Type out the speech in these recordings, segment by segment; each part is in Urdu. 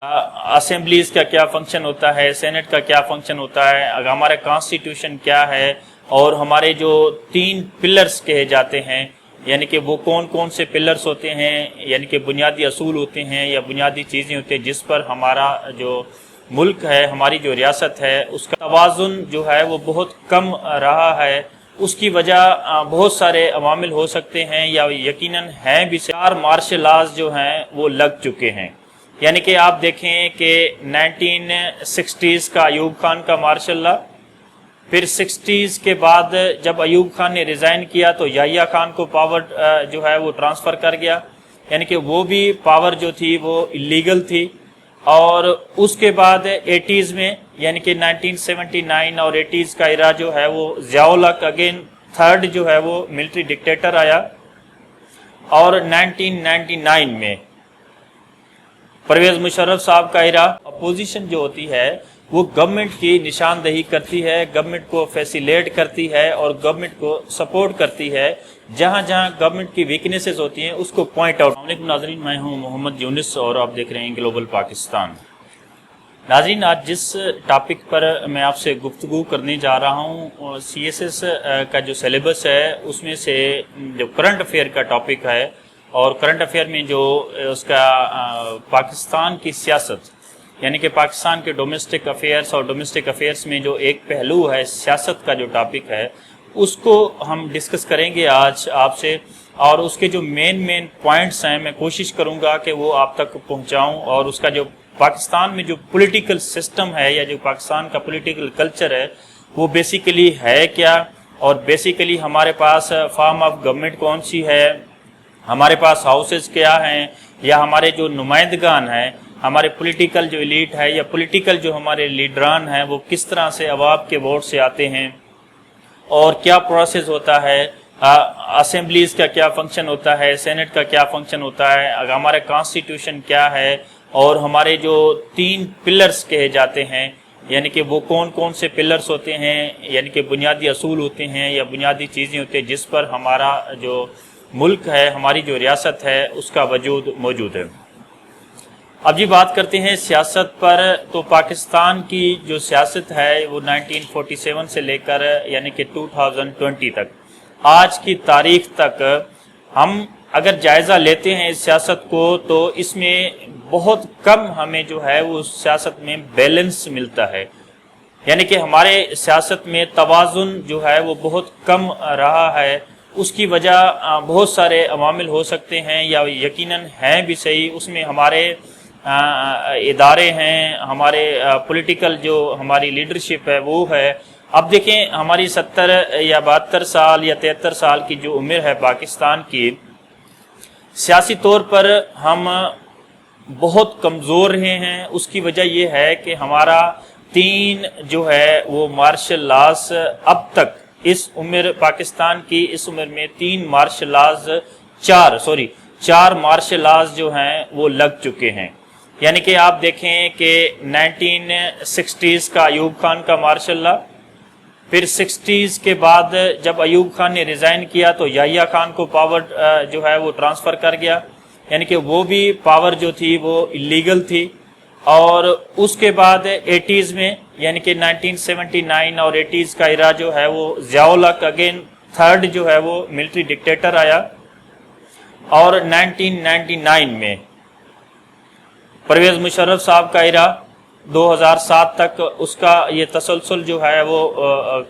اسمبلیز کا کیا فنکشن ہوتا ہے، سینٹ کا کیا فنکشن ہوتا ہے، ہمارا کانسٹیٹیوشن کیا ہے، اور ہمارے جو 3 پلرز کہے جاتے ہیں، یعنی کہ وہ کون کون سے پلرز ہوتے ہیں، یعنی کہ بنیادی اصول ہوتے ہیں یا بنیادی چیزیں ہوتی ہیں جس پر ہمارا جو ملک ہے، ہماری جو ریاست ہے، اس کا توازن جو ہے وہ بہت کم رہا ہے۔ اس کی وجہ بہت سارے عوامل ہو سکتے ہیں یا یقیناً ہیں بھی۔ 4 مارشل لاز جو ہیں وہ لگ چکے ہیں، یعنی کہ آپ دیکھیں کہ 1960s کا ایوب خان کا مارشل لا، پھر 60s کے بعد جب ایوب خان نے ریزائن کیا تو یحییٰ خان کو پاور جو ہے وہ ٹرانسفر کر گیا، یعنی کہ وہ بھی پاور جو تھی وہ اللیگل تھی۔ اور اس کے بعد 80s میں یعنی کہ 1979 اور 80s کا ایرا جو ہے وہ ضیاء الحق اگین تھرڈ جو ہے وہ ملٹری ڈکٹیٹر آیا، اور 1999 میں پرویز مشرف صاحب کا ایرا۔ اپوزیشن جو ہوتی ہے وہ گورنمنٹ کی نشاندہی کرتی ہے، گورنمنٹ کو فیسیلیٹ کرتی ہے اور گورنمنٹ کو سپورٹ کرتی ہے۔ جہاں جہاں گورنمنٹ کی ویکنیسز ہوتی ہیں اس کو پوائنٹ آؤٹ۔ السلام علیکم ناظرین، میں ہوں محمد یونس اور آپ دیکھ رہے ہیں گلوبل پاکستان۔ ناظرین، آج جس ٹاپک پر میں آپ سے گفتگو کرنے جا رہا ہوں، سی ایس ایس کا جو سلیبس ہے اس میں سے جو کرنٹ افیئر کا ٹاپک ہے، اور کرنٹ افیئر میں جو اس کا پاکستان کی سیاست، یعنی کہ پاکستان کے ڈومیسٹک افیئرس اور ڈومیسٹک افیئرس میں جو ایک پہلو ہے سیاست کا جو ٹاپک ہے، اس کو ہم ڈسکس کریں گے آج آپ سے، اور اس کے جو مین پوائنٹس ہیں میں کوشش کروں گا کہ وہ آپ تک پہنچاؤں، اور اس کا جو پاکستان میں جو پولیٹیکل سسٹم ہے یا جو پاکستان کا پولیٹیکل کلچر ہے وہ بیسیکلی ہے کیا، اور بیسیکلی ہمارے پاس فارم آف گورنمنٹ کون سی ہے، ہمارے پاس ہاؤسز کیا ہیں، یا ہمارے جو نمائندگان ہیں، ہمارے پولیٹیکل جو ایلیٹ ہے یا پولیٹیکل جو ہمارے لیڈران ہیں وہ کس طرح سے عوام کے ووٹ سے آتے ہیں، اور کیا پروسیس ہوتا ہے، اسمبلیز کا کیا فنکشن ہوتا ہے، سینٹ کا کیا فنکشن ہوتا ہے، ہمارا کانسٹیٹیوشن کیا ہے، اور ہمارے جو 3 پلرز کہے جاتے ہیں، یعنی کہ وہ کون کون سے پلرز ہوتے ہیں، یعنی کہ بنیادی اصول ہوتے ہیں یا بنیادی چیزیں ہوتی ہیں جس پر ہمارا جو ملک ہے، ہماری جو ریاست ہے، اس کا وجود موجود ہے۔ اب جی بات کرتے ہیں سیاست پر، تو پاکستان کی جو سیاست ہے وہ 1947 سے لے کر یعنی کہ 2020 تک، آج کی تاریخ تک ہم اگر جائزہ لیتے ہیں اس سیاست کو تو اس میں بہت کم ہمیں جو ہے وہ سیاست میں بیلنس ملتا ہے، یعنی کہ ہمارے سیاست میں توازن جو ہے وہ بہت کم رہا ہے۔ اس کی وجہ بہت سارے عوامل ہو سکتے ہیں یا یقیناً ہیں بھی صحیح۔ اس میں ہمارے ادارے ہیں، ہمارے پولیٹیکل جو ہماری لیڈرشپ ہے وہ ہے۔ اب دیکھیں ہماری 70 یا 72 سال یا 73 سال کی جو عمر ہے پاکستان کی، سیاسی طور پر ہم بہت کمزور رہے ہیں۔ اس کی وجہ یہ ہے کہ ہمارا 3 جو ہے وہ مارشل لاز اب تک اس عمر پاکستان کی اس عمر میں 3 مارشل لاز 4 مارشل لاز جو ہیں وہ لگ چکے ہیں، یعنی کہ آپ دیکھیں کہ 1960s کا ایوب خان کا مارشل لا، پھر 60s کے بعد جب ایوب خان نے ریزائن کیا تو یحییٰ خان کو پاور جو ہے وہ ٹرانسفر کر گیا، یعنی کہ وہ بھی پاور جو تھی وہ اللیگل تھی۔ اور اس کے بعد 80s میں یعنی کہ 1979 اور 80s کا ایرا جو ہے وہ ضیاء الحق اگین تھرڈ جو ہے وہ ملٹری ڈکٹیٹر آیا، اور 1999 میں پرویز مشرف صاحب کا ایرا 2007 تک اس کا یہ تسلسل جو ہے وہ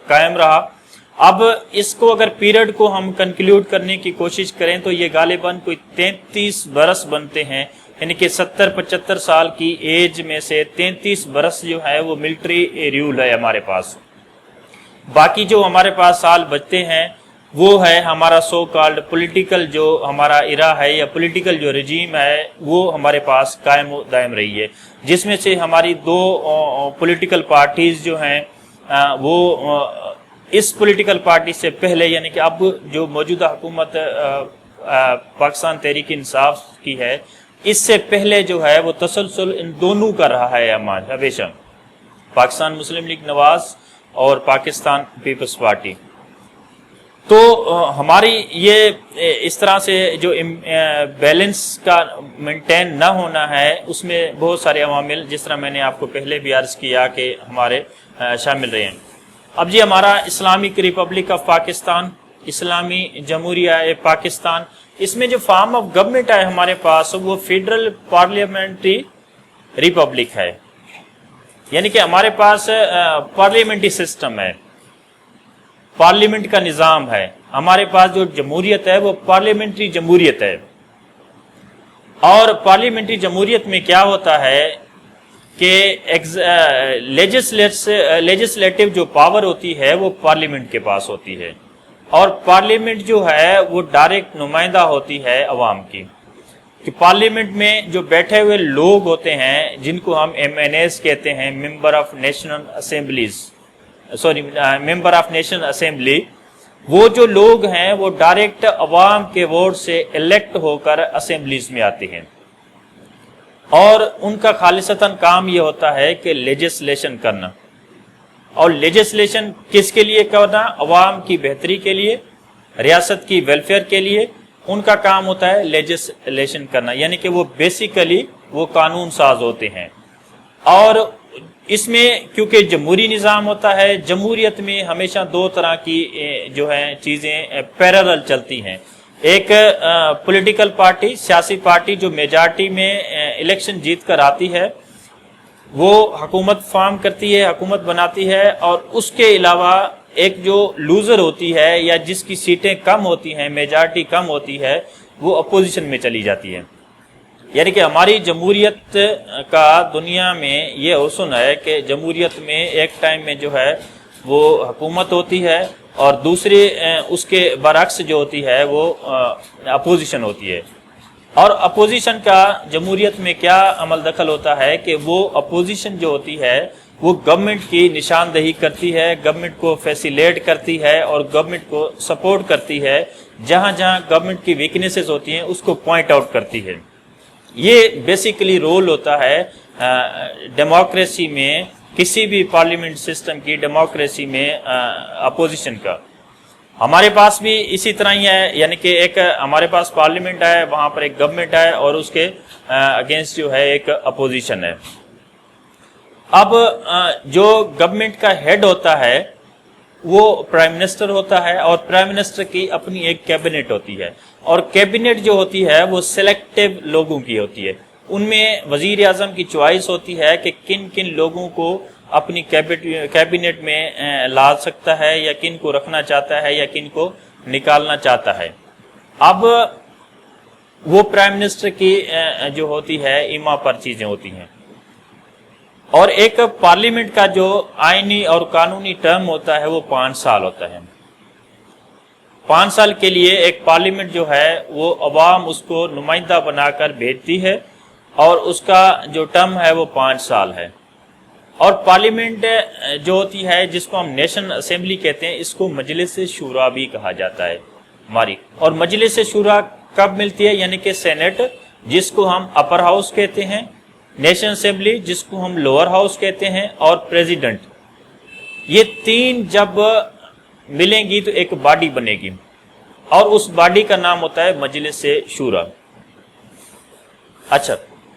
قائم رہا۔ اب اس کو اگر پیریڈ کو ہم کنکلیوڈ کرنے کی کوشش کریں تو یہ غالباً کوئی 33 برس بنتے ہیں، یعنی کہ 70-75 سال کی ایج میں سے 33 برس جو ہے وہ ملٹری ریول ہے ہمارے پاس۔ باقی جو ہمارے پاس سال بچتے ہیں وہ ہے ہمارا سو کالڈ پولیٹیکل جو ہمارا ایرا ہے یا پولیٹیکل جو رجیم ہے وہ ہمارے پاس قائم و دائم رہی ہے، جس میں سے ہماری 2 پولیٹیکل پارٹیز جو ہیں وہ اس پولیٹیکل پارٹی سے پہلے، یعنی کہ اب جو موجودہ حکومت پاکستان تحریک انصاف کی ہے، اس سے پہلے جو ہے وہ تسلسل ان دونوں کا رہا ہے ہمیشہ، پاکستان مسلم لیگ نواز اور پاکستان پیپلز پارٹی۔ تو ہماری یہ اس طرح سے جو بیلنس کا مینٹین نہ ہونا ہے، اس میں بہت سارے عوامل، جس طرح میں نے آپ کو پہلے بھی عرض کیا، کہ ہمارے شامل رہے ہیں۔ اب جی ہمارا اسلامک ریپبلک آف پاکستان، اسلامی جمہوریہ پاکستان، اس میں جو فارم آف گورنمنٹ ہے ہمارے پاس، وہ فیڈرل پارلیمنٹری ریپبلک ہے، یعنی کہ ہمارے پاس پارلیمنٹری سسٹم ہے، پارلیمنٹ کا نظام ہے۔ ہمارے پاس جو جمہوریت ہے وہ پارلیمنٹری جمہوریت ہے، اور پارلیمنٹری جمہوریت میں کیا ہوتا ہے کہ لیجسلیٹو جو پاور ہوتی ہے وہ پارلیمنٹ کے پاس ہوتی ہے، اور پارلیمنٹ جو ہے وہ ڈائریکٹ نمائندہ ہوتی ہے عوام کی، کہ پارلیمنٹ میں جو بیٹھے ہوئے لوگ ہوتے ہیں، جن کو ہم ایم این ایز کہتے ہیں، ممبر آف نیشنل اسمبلی، وہ جو لوگ ہیں وہ ڈائریکٹ عوام کے ووٹ سے الیکٹ ہو کر اسمبلیز میں آتے ہیں، اور ان کا خالصتاً کام یہ ہوتا ہے کہ لیجسلیشن کرنا، اور لیجسلیشن کس کے لیے کرنا؟ عوام کی بہتری کے لیے، ریاست کی ویلفیئر کے لیے ان کا کام ہوتا ہے لیجسلیشن کرنا، یعنی کہ وہ بیسیکلی وہ قانون ساز ہوتے ہیں۔ اور اس میں کیونکہ جمہوری نظام ہوتا ہے، جمہوریت میں ہمیشہ دو طرح کی جو ہے چیزیں پیرالل چلتی ہیں۔ ایک پولیٹیکل پارٹی، سیاسی پارٹی جو میجارٹی میں الیکشن جیت کر آتی ہے، وہ حکومت فارم کرتی ہے، حکومت بناتی ہے، اور اس کے علاوہ ایک جو لوزر ہوتی ہے یا جس کی سیٹیں کم ہوتی ہیں، میجارٹی کم ہوتی ہے، وہ اپوزیشن میں چلی جاتی ہے۔ یعنی کہ ہماری جمہوریت کا دنیا میں یہ حسن ہے کہ جمہوریت میں ایک ٹائم میں جو ہے وہ حکومت ہوتی ہے، اور دوسری اس کے برعکس جو ہوتی ہے وہ اپوزیشن ہوتی ہے۔ اور اپوزیشن کا جمہوریت میں کیا عمل دخل ہوتا ہے کہ وہ اپوزیشن جو ہوتی ہے وہ گورنمنٹ کی نشاندہی کرتی ہے، گورنمنٹ کو فیسیلیٹ کرتی ہے، اور گورنمنٹ کو سپورٹ کرتی ہے، جہاں جہاں گورنمنٹ کی ویکنیسز ہوتی ہیں اس کو پوائنٹ آؤٹ کرتی ہے۔ یہ بیسیکلی رول ہوتا ہے ڈیموکریسی میں، کسی بھی پارلیمنٹ سسٹم کی ڈیموکریسی میں اپوزیشن کا۔ ہمارے پاس بھی اسی طرح ہی ہے، یعنی کہ ایک ہمارے پاس پارلیمنٹ ہے، وہاں پر ایک گورنمنٹ ہے، اور اس کے اگینسٹ جو ہے ایک اپوزیشن ہے۔ اب جو گورنمنٹ کا ہیڈ ہوتا ہے وہ پرائم منسٹر ہوتا ہے، اور پرائم منسٹر کی اپنی ایک کیبنٹ ہوتی ہے، اور کیبنٹ جو ہوتی ہے وہ سلیکٹیو لوگوں کی ہوتی ہے۔ ان میں وزیر اعظم کی چوائس ہوتی ہے کہ کن کن لوگوں کو اپنی کیبنٹ میں لا سکتا ہے، یا کن کو رکھنا چاہتا ہے، یا کن کو نکالنا چاہتا ہے۔ اب وہ پرائم منسٹر کی جو ہوتی ہے ایما پر چیزیں ہوتی ہیں، اور ایک پارلیمنٹ کا جو آئینی اور قانونی ٹرم ہوتا ہے وہ 5 سال ہوتا ہے۔ 5 سال کے لیے ایک پارلیمنٹ جو ہے وہ عوام اس کو نمائندہ بنا کر بھیجتی ہے، اور اس کا جو ٹرم ہے وہ 5 سال ہے۔ اور پارلیمنٹ جو ہوتی ہے، جس کو ہم نیشنل اسمبلی کہتے ہیں، اس کو مجلس شورا بھی کہا جاتا ہے ہماری۔ اور مجلس شورا کب ملتی ہے؟ یعنی کہ سینٹ، جس کو ہم اپر ہاؤس کہتے ہیں، نیشنل اسمبلی جس کو ہم لوور ہاؤس کہتے ہیں، اور پریزیڈنٹ، یہ 3 جب ملیں گی تو ایک باڈی بنے گی، اور اس باڈی کا نام ہوتا ہے مجلس شورا۔ اچھا،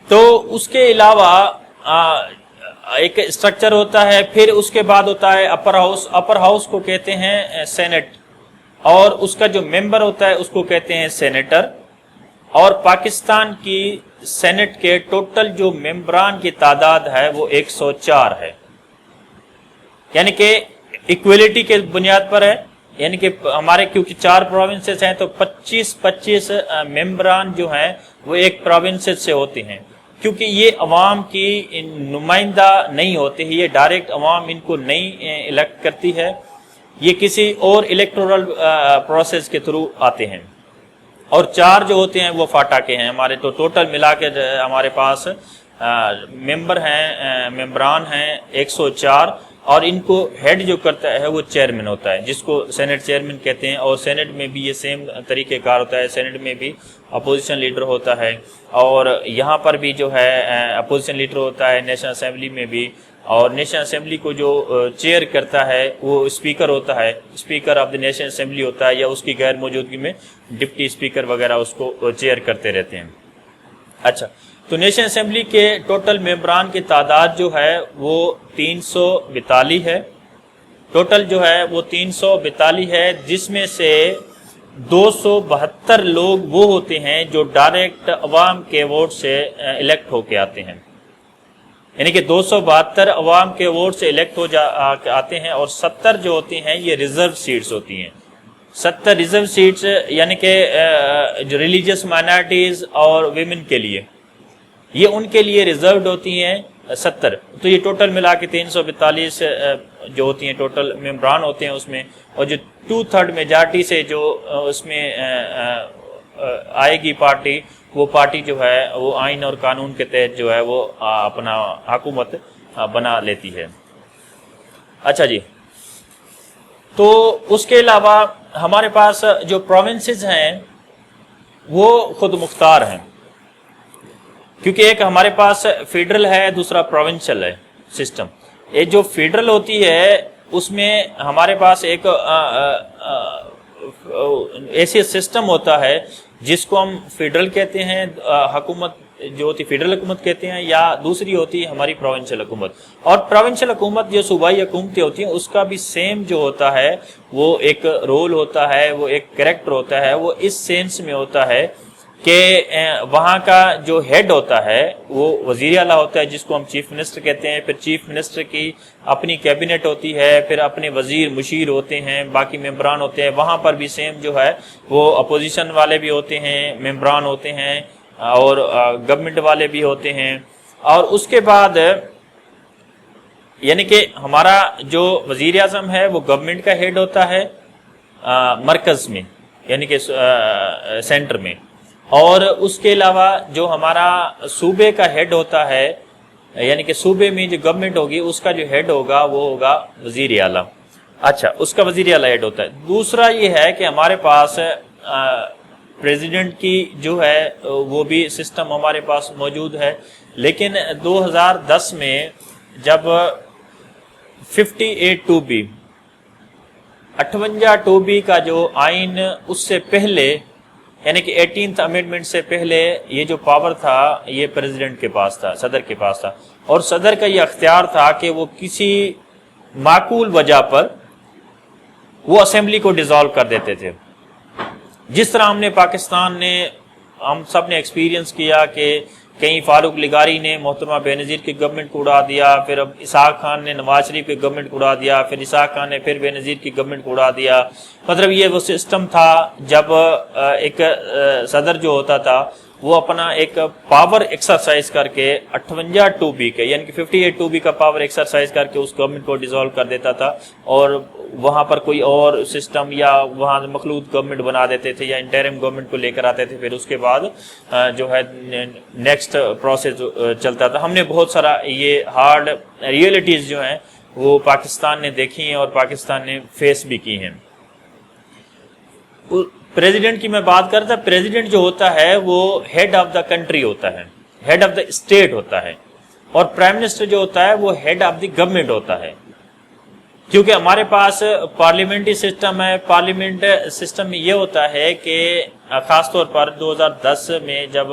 تو اس کے علاوہ ایک اسٹرکچر ہوتا ہے، پھر اس کے بعد ہوتا ہے اپر ہاؤس۔ اپر ہاؤس کو کہتے ہیں سینٹ، اور اس کا جو ممبر ہوتا ہے اس کو کہتے ہیں سینیٹر۔ اور پاکستان کی سینٹ کے ٹوٹل جو ممبران کی تعداد ہے وہ 104 ہے، یعنی کہ ایکویلٹی کے بنیاد پر ہے، یعنی کہ ہمارے کیونکہ 4 پروونسز ہیں تو 25 ممبران جو ہیں وہ ایک پروونسز سے ہوتے ہیں، کیونکہ یہ عوام کی نمائندہ نہیں ہوتے ہیں، یہ ڈائریکٹ عوام ان کو نہیں الیکٹ کرتی ہے، یہ کسی اور الیکٹورل پروسیس کے تھرو آتے ہیں۔ اور 4 جو ہوتے ہیں وہ فاٹا کے ہیں ہمارے، تو ٹوٹل ملا کے ہمارے پاس ممبران ہیں 104، اور ان کو ہیڈ جو کرتا ہے وہ چیئرمین ہوتا ہے، جس کو سینٹ چیئرمین کہتے ہیں، اور سینٹ میں بھی یہ سیم طریقہ کار ہوتا ہے، سینٹ میں بھی اپوزیشن لیڈر ہوتا ہے، اور یہاں پر بھی جو ہے اپوزیشن لیڈر ہوتا ہے نیشنل اسمبلی میں بھی، اور نیشنل اسمبلی کو جو چیئر کرتا ہے وہ اسپیکر ہوتا ہے، speaker of the national assembly ہوتا ہے، یا اس کی غیر موجودگی میں ڈپٹی اسپیکر وغیرہ اس کو چیئر کرتے رہتے ہیں۔ اچھا، تو نیشنل اسمبلی کے ٹوٹل ممبران کی تعداد جو ہے وہ 342 ہے، ٹوٹل جو ہے وہ 342 ہے، جس میں سے 272 لوگ وہ ہوتے ہیں جو ڈائریکٹ عوام کے ووٹ سے الیکٹ ہو کے آتے ہیں، یعنی کہ 272 عوام کے ووٹ سے الیکٹ ہو آتے ہیں، اور 70 جو ہوتی ہیں یہ ریزرو سیٹس ہوتی ہیں۔ 70 ریزرو سیٹس یعنی کہ جو ریلیجیس مائنارٹیز اور ویمن کے لیے، یہ ان کے لیے ریزروڈ ہوتی ہیں 70۔ تو یہ ٹوٹل ملا کے 342 جو ہوتی ہیں ٹوٹل ممبران ہوتے ہیں اس میں، اور جو 2/3 میجارٹی سے جو اس میں آئے گی پارٹی، وہ پارٹی جو ہے وہ آئین اور قانون کے تحت جو ہے وہ اپنا حکومت بنا لیتی ہے۔ اچھا جی، تو اس کے علاوہ ہمارے پاس جو پروونسز ہیں وہ خود مختار ہیں، کیونکہ ایک ہمارے پاس فیڈرل ہے، دوسرا پروونشل ہے سسٹم۔ یہ جو فیڈرل ہوتی ہے اس میں ہمارے پاس ایک ایسی سسٹم ہوتا ہے جس کو ہم فیڈرل کہتے ہیں، حکومت جو ہوتی فیڈرل حکومت کہتے ہیں، یا دوسری ہوتی ہے ہماری پروونشل حکومت۔ اور پروونشل حکومت جو صوبائی حکومتیں ہوتی ہیں اس کا بھی سیم جو ہوتا ہے وہ ایک رول ہوتا ہے، وہ ایک کریکٹر ہوتا ہے، وہ اس سینس میں ہوتا ہے کہ وہاں کا جو ہیڈ ہوتا ہے وہ وزیر اعلیٰ ہوتا ہے، جس کو ہم چیف منسٹر کہتے ہیں، پھر چیف منسٹر کی اپنی کیبنٹ ہوتی ہے، پھر اپنے وزیر مشیر ہوتے ہیں، باقی ممبران ہوتے ہیں، وہاں پر بھی سیم جو ہے وہ اپوزیشن والے بھی ہوتے ہیں، ممبران ہوتے ہیں، اور گورنمنٹ والے بھی ہوتے ہیں۔ اور اس کے بعد یعنی کہ ہمارا جو وزیر اعظم ہے وہ گورنمنٹ کا ہیڈ ہوتا ہے مرکز میں، یعنی کہ سینٹر میں، اور اس کے علاوہ جو ہمارا صوبے کا ہیڈ ہوتا ہے، یعنی کہ صوبے میں جو گورنمنٹ ہوگی اس کا جو ہیڈ ہوگا وہ ہوگا وزیر اعلیٰ۔ اچھا، اس کا وزیر اعلیٰ ہیڈ ہوتا ہے۔ دوسرا یہ ہے کہ ہمارے پاس پریزیڈنٹ کی جو ہے وہ بھی سسٹم ہمارے پاس موجود ہے، لیکن 2010 میں جب 58(2)B 58(2)B کا جو آئین، اس سے پہلے یعنی کہ 18th امینڈمنٹ سے پہلے یہ جو پاور تھا یہ پریزیڈنٹ کے پاس تھا، صدر کے پاس تھا، اور صدر کا یہ اختیار تھا کہ وہ کسی معقول وجہ پر وہ اسمبلی کو ڈیزالو کر دیتے تھے۔ جس طرح ہم سب نے ایکسپیرینس کیا کہ کہیں فاروق لغاری نے محترمہ بے نظیر کی گورنمنٹ کو اڑا دیا، پھر اب اسحاق خان نے نواز شریف کی گورنمنٹ کو اڑا دیا، پھر اسحاق خان نے پھر بے نظیر کی گورنمنٹ کو اڑا دیا۔ مطلب یہ وہ سسٹم تھا جب ایک صدر جو ہوتا تھا وہ اپنا ایک پاور ایکسرسائز کر کے 58(2)B کے یعنی کہ 58(2)B کا پاور ایکسرسائز کر کے اس گورنمنٹ کو ڈیزالو کر دیتا تھا، اور وہاں پر کوئی اور سسٹم یا وہاں مخلوط گورنمنٹ بنا دیتے تھے، یا انٹرم گورنمنٹ کو لے کر آتے تھے، پھر اس کے بعد جو ہے نیکسٹ پروسیس چلتا تھا۔ ہم نے بہت سارا یہ ہارڈ ریئلٹیز جو ہیں وہ پاکستان نے دیکھی ہیں اور پاکستان نے فیس بھی کی ہیں۔ پریزیڈنٹ کی میں بات کرتا، پریزیڈنٹ جو ہوتا ہے وہ ہیڈ آف دا کنٹری ہوتا ہے، ہیڈ آف دا اسٹیٹ ہوتا ہے، اور پرائم منسٹر جو ہوتا ہے وہ ہیڈ آف دی گورنمنٹ ہوتا ہے۔ کیونکہ ہمارے پاس پارلیمنٹری سسٹم ہے، پارلیمنٹ سسٹم میں یہ ہوتا ہے کہ خاص طور پر 2010 میں جب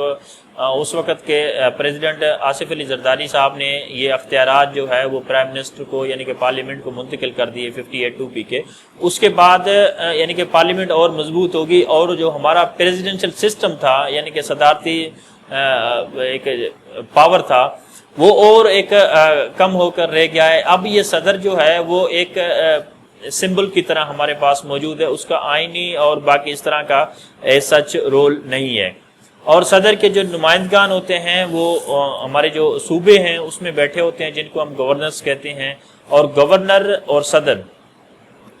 اس وقت کے پریزیڈنٹ آصف علی زرداری صاحب نے یہ اختیارات جو ہے وہ پرائم منسٹر کو یعنی کہ پارلیمنٹ کو منتقل کر دیے 58(2)B کے، اس کے بعد یعنی کہ پارلیمنٹ اور مضبوط ہوگی، اور جو ہمارا پریزیڈنشل سسٹم تھا یعنی کہ صدارتی ایک پاور تھا وہ اور ایک کم ہو کر رہ گیا ہے۔ اب یہ صدر جو ہے وہ ایک سمبل کی طرح ہمارے پاس موجود ہے، اس کا آئینی اور باقی اس طرح کا سچ رول نہیں ہے۔ اور صدر کے جو نمائندگان ہوتے ہیں وہ ہمارے جو صوبے ہیں اس میں بیٹھے ہوتے ہیں، جن کو ہم گورنرز کہتے ہیں، اور گورنر اور صدر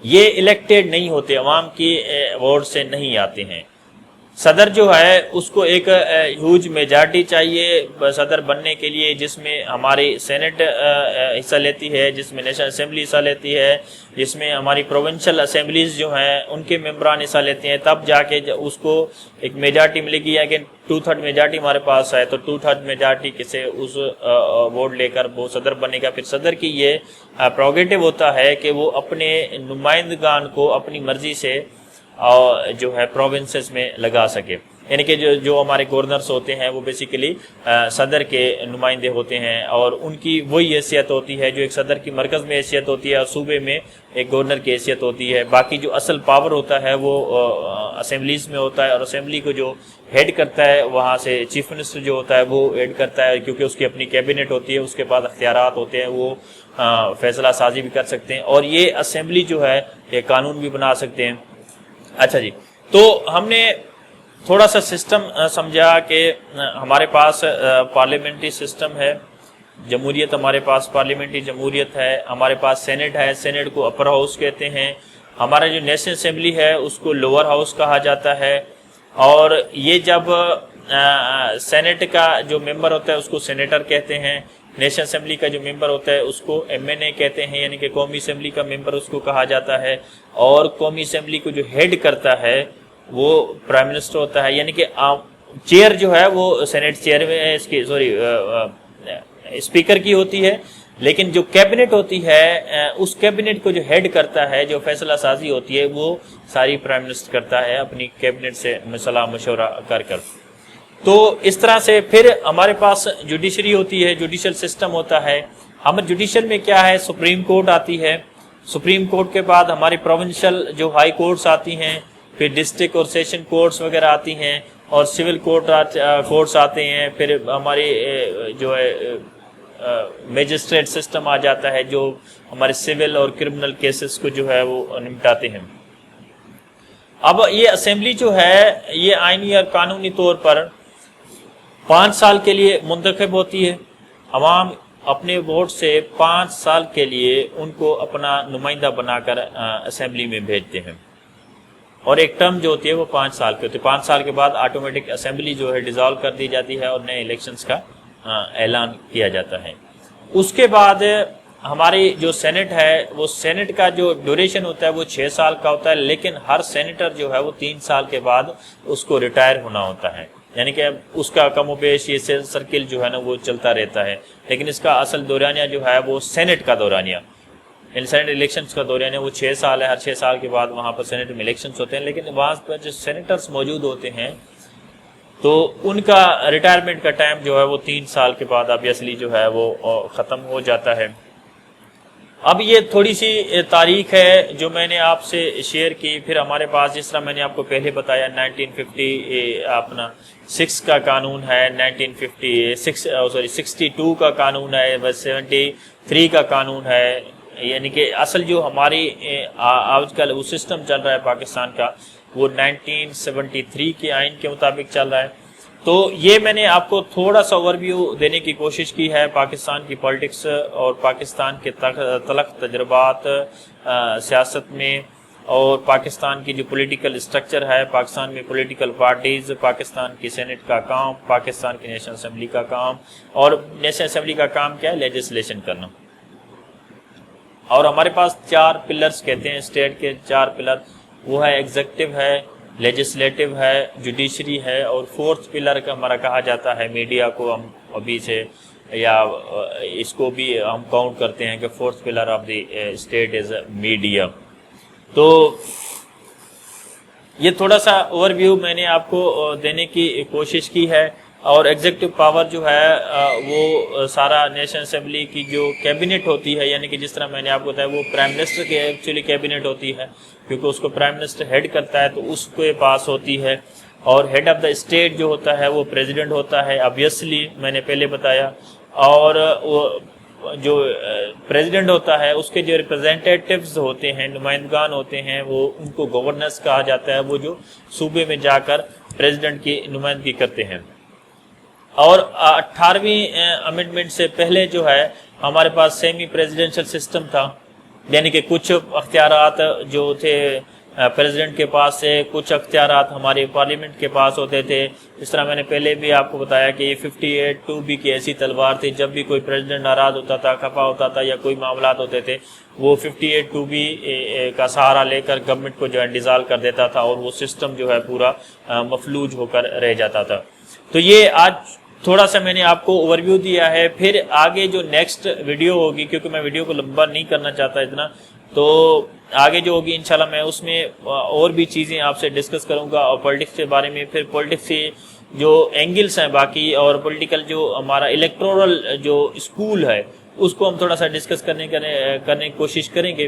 یہ الیکٹڈ نہیں ہوتے، عوام کی ووٹ سے نہیں آتے ہیں۔ صدر جو ہے اس کو ایک ہیوج میجارٹی چاہیے صدر بننے کے لیے، جس میں ہماری سینٹ حصہ لیتی ہے، جس میں نیشنل اسمبلی حصہ لیتی ہے، جس میں ہماری پروونشل اسمبلیز جو ہیں ان کے ممبران حصہ لیتے ہیں، تب جا کے اس کو ایک میجارٹی ملے گی۔ اگر 2/3 میجارٹی ہمارے پاس ہے تو 2/3 میجارٹی سے اس ووٹ لے کر وہ صدر بنے گا۔ پھر صدر کی یہ پروگیٹو ہوتا ہے کہ وہ اپنے نمائندگان کو اپنی مرضی سے اور جو ہے پروونسز میں لگا سکے، یعنی کہ جو ہمارے گورنرز ہوتے ہیں وہ بیسیکلی صدر کے نمائندے ہوتے ہیں، اور ان کی وہی حیثیت ہوتی ہے جو ایک صدر کی مرکز میں حیثیت ہوتی ہے اور صوبے میں ایک گورنر کی حیثیت ہوتی ہے۔ باقی جو اصل پاور ہوتا ہے وہ اسمبلیز میں ہوتا ہے، اور اسمبلی کو جو ہیڈ کرتا ہے وہاں سے چیف منسٹر جو ہوتا ہے وہ ہیڈ کرتا ہے، کیونکہ اس کی اپنی کیبنٹ ہوتی ہے، اس کے پاس اختیارات ہوتے ہیں، وہ فیصلہ سازی بھی کر سکتے ہیں، اور یہ اسمبلی جو ہے یہ قانون بھی بنا سکتے ہیں۔ اچھا جی، تو ہم نے تھوڑا سا سسٹم سمجھا کہ ہمارے پاس پارلیمنٹری سسٹم ہے، جمہوریت ہمارے پاس پارلیمنٹری جمہوریت ہے، ہمارے پاس سینٹ ہے، سینٹ کو اپر ہاؤس کہتے ہیں، ہمارا جو نیشنل اسمبلی ہے اس کو لوور ہاؤس کہا جاتا ہے، اور یہ جب سینٹ کا جو ممبر ہوتا ہے اس کو سینیٹر کہتے ہیں، نیشنل اسمبلی کا جو ممبر ہوتا ہے اس کو MNA کہتے ہیں، یعنی کہ قومی اسمبلی کا ممبر اس کو کہا جاتا ہے، اور قومی اسمبلی کو جو ہیڈ کرتا ہے وہ پرائم منسٹر ہوتا ہے، یعنی کہ چیئر جو ہے وہ سینٹ چیئر میں اس کی اسپیکر کی ہوتی ہے، لیکن جو کیبنٹ ہوتی ہے اس کیبنٹ کو جو ہیڈ کرتا ہے، جو فیصلہ سازی ہوتی ہے وہ ساری پرائم منسٹر کرتا ہے اپنی کیبنٹ سے صلاح مشورہ کر۔ تو اس طرح سے پھر ہمارے پاس جوڈیشری ہوتی ہے، جوڈیشل سسٹم ہوتا ہے۔ ہم جوڈیشل میں کیا ہے، سپریم کورٹ آتی ہے، سپریم کورٹ کے بعد ہماری پروونشل جو ہائی کورٹس آتی ہیں، پھر ڈسٹرکٹ اور سیشن کورٹس وغیرہ آتی ہیں، اور سول کورٹس آتے ہیں، پھر ہماری جو ہے میجسٹریٹ سسٹم آ جاتا ہے جو ہمارے سول اور کرمنل کیسز کو جو ہے وہ نمٹاتے ہیں۔ اب یہ اسمبلی جو ہے یہ آئینی اور قانونی طور پر 5 سال کے لیے منتخب ہوتی ہے، عوام اپنے ووٹ سے 5 سال کے لیے ان کو اپنا نمائندہ بنا کر اسمبلی میں بھیجتے ہیں، اور ایک ٹرم جو ہوتی ہے وہ 5 سال کی ہوتی ہے۔ 5 سال کے بعد آٹومیٹک اسمبلی جو ہے ڈیزالو کر دی جاتی ہے اور نئے الیکشنز کا اعلان کیا جاتا ہے۔ اس کے بعد ہماری جو سینٹ ہے وہ سینٹ کا جو ڈیوریشن ہوتا ہے وہ 6 سال کا ہوتا ہے، لیکن ہر سینیٹر جو ہے وہ 3 سال کے بعد اس کو ریٹائر ہونا ہوتا ہے، یعنی کہ اس کا کم و بیش یہ سرکل جو ہے نا وہ چلتا رہتا ہے، لیکن اس کا اصل دورانیہ جو ہے وہ سینٹ کا دورانیہ، سینٹ الیکشنز کا دورانیہ وہ 6 سال ہے۔ ہر 6 سال کے بعد وہاں پر سینٹ میں الیکشنز ہوتے ہیں، لیکن وہاں پر جو سینیٹرز موجود ہوتے ہیں تو ان کا ریٹائرمنٹ کا ٹائم جو ہے وہ 3 سال کے بعد آبویسلی جو ہے وہ ختم ہو جاتا ہے۔ اب یہ تھوڑی سی تاریخ ہے جو میں نے آپ سے شیئر کی۔ پھر ہمارے پاس جس طرح میں نے آپ کو پہلے بتایا 1956 کا قانون ہے، 62 کا قانون ہے، 73 کا قانون ہے، یعنی کہ اصل جو ہماری آج کل وہ سسٹم چل رہا ہے پاکستان کا وہ 1973 کے آئین کے مطابق چل رہا ہے۔ تو یہ میں نے آپ کو تھوڑا سا اوور ویو دینے کی کوشش کی ہے پاکستان کی پالیٹکس اور پاکستان کے تلخ تجربات سیاست میں، اور پاکستان کی جو پولیٹیکل اسٹرکچر ہے، پاکستان میں پولیٹیکل پارٹیز، پاکستان کی سینٹ کا کام، پاکستان کی نیشنل اسمبلی کا کام، اور نیشنل اسمبلی کا کام کیا ہے، لیجسلیشن کرنا۔ اور ہمارے پاس 4 پلرز کہتے ہیں اسٹیٹ کے، 4 پلر وہ ہے ایگزیکٹو ہے، لیجسلیٹو ہے، جوڈیشری ہے، اور 4تھ پلر کا ہمارا کہا جاتا ہے میڈیا کو، ہم ابھی سے یا اس کو بھی ہم کاؤنٹ کرتے ہیں کہ 4تھ pillar of the state is media. تو یہ تھوڑا سا اوور ویو میں نے آپ کو دینے کی کوشش کی ہے۔ اور ایگزیکٹو پاور جو ہے وہ سارا نیشنل اسمبلی کی جو کیبنٹ ہوتی ہے، یعنی کہ جس طرح میں نے آپ کو بتایا وہ پرائم منسٹر کی ایکچولی کیبنٹ ہوتی ہے، کیونکہ اس کو پرائم منسٹر ہیڈ کرتا ہے تو اس کے پاس ہوتی ہے، اور ہیڈ آف دا اسٹیٹ جو ہوتا ہے وہ پریزیڈنٹ ہوتا ہے آبویسلی، میں نے پہلے بتایا، اور جو پریزیڈنٹ ہوتا ہے اس کے جو ریپرزینٹیٹیوز ہوتے ہیں، نمائندگان ہوتے ہیں، وہ ان کو گورنرز کہا جاتا ہے، وہ جو صوبے میں جا کر پریزیڈنٹ کی نمائندگی کرتے ہیں۔ اور 18ویں امینڈمنٹ سے پہلے جو ہے ہمارے پاس سیمی پریزیڈنشل سسٹم تھا، یعنی کہ کچھ اختیارات جو تھے پریزیڈنٹ کے پاس سے کچھ اختیارات ہمارے پارلیمنٹ کے پاس ہوتے تھے. اس طرح میں نے پہلے بھی آپ کو بتایا کہ یہ 58(2)B کی ایسی تلوار تھی. جب بھی کوئی پریزیڈنٹ ناراض ہوتا تھا, خفا ہوتا تھا یا کوئی معاملات ہوتے تھے, وہ 58(2)B کا سہارا لے کر گورنمنٹ کو جو ہے ڈیزالو کر دیتا تھا اور وہ سسٹم جو ہے پورا مفلوج ہو کر رہ جاتا تھا. تو یہ آج تھوڑا سا میں نے آپ کو اوور ویو دیا ہے. پھر آگے جو نیکسٹ ویڈیو ہوگی, کیونکہ میں ویڈیو کو لمبا نہیں کرنا چاہتا اتنا, تو آگے جو ہوگی انشاءاللہ میں اس میں اور بھی چیزیں آپ سے ڈسکس کروں گا, اور پولیٹکس کے بارے میں, پھر پولیٹکس سے جو اینگلس ہیں باقی, اور پولیٹیکل جو ہمارا الیکٹورل جو اسکول ہے اس کو ہم تھوڑا سا ڈسکس کرنے کی کوشش کریں گے.